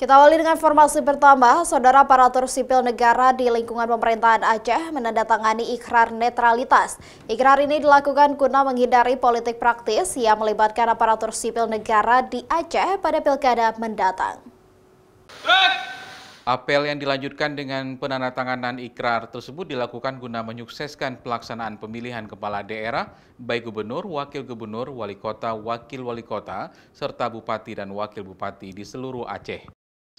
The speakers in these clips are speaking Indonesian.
Kita awali dengan informasi pertama, Saudara aparatur sipil negara di lingkungan pemerintahan Aceh menandatangani ikrar netralitas. Ikrar ini dilakukan guna menghindari politik praktis yang melibatkan aparatur sipil negara di Aceh pada pilkada mendatang. Apel yang dilanjutkan dengan penandatanganan ikrar tersebut dilakukan guna menyukseskan pelaksanaan pemilihan kepala daerah, baik gubernur, wakil gubernur, wali kota, wakil wali kota, serta bupati dan wakil bupati di seluruh Aceh.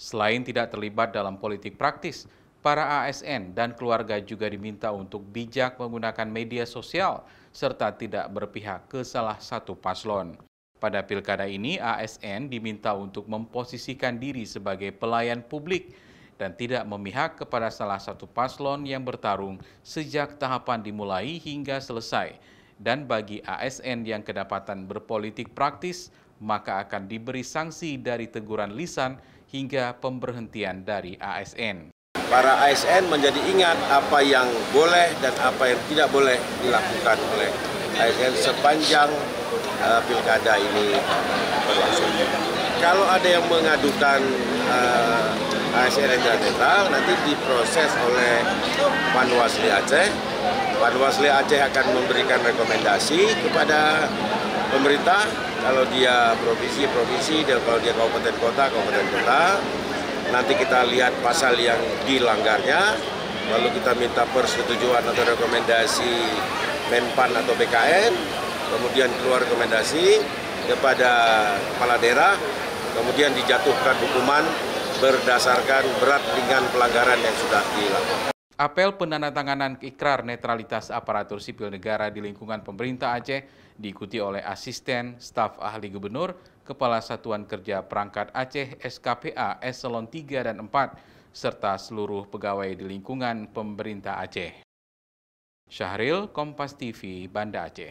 Selain tidak terlibat dalam politik praktis, para ASN dan keluarga juga diminta untuk bijak menggunakan media sosial serta tidak berpihak ke salah satu paslon. Pada pilkada ini, ASN diminta untuk memposisikan diri sebagai pelayan publik dan tidak memihak kepada salah satu paslon yang bertarung sejak tahapan dimulai hingga selesai. Dan bagi ASN yang kedapatan berpolitik praktis, maka akan diberi sanksi dari teguran lisan hingga pemberhentian dari ASN. Para ASN menjadi ingat apa yang boleh dan apa yang tidak boleh dilakukan oleh ASN sepanjang pilkada ini berlangsung. Kalau ada yang mengadukan ASN yang tidak netral, nanti diproses oleh Panwasli Aceh. Panwasli Aceh akan memberikan rekomendasi kepada pemerintah, kalau dia provinsi, dan kalau dia kabupaten kota. Nanti kita lihat pasal yang dilanggarnya, lalu kita minta persetujuan atau rekomendasi Menpan atau BKN, kemudian keluar rekomendasi kepada kepala daerah, kemudian dijatuhkan hukuman berdasarkan berat ringan pelanggaran yang sudah dilakukan. Apel penandatanganan ikrar netralitas aparatur sipil negara di lingkungan pemerintah Aceh diikuti oleh asisten staf ahli gubernur, Kepala Satuan Kerja Perangkat Aceh SKPA Eselon 3 dan 4, serta seluruh pegawai di lingkungan pemerintah Aceh. Syahril, Kompas TV, Banda Aceh.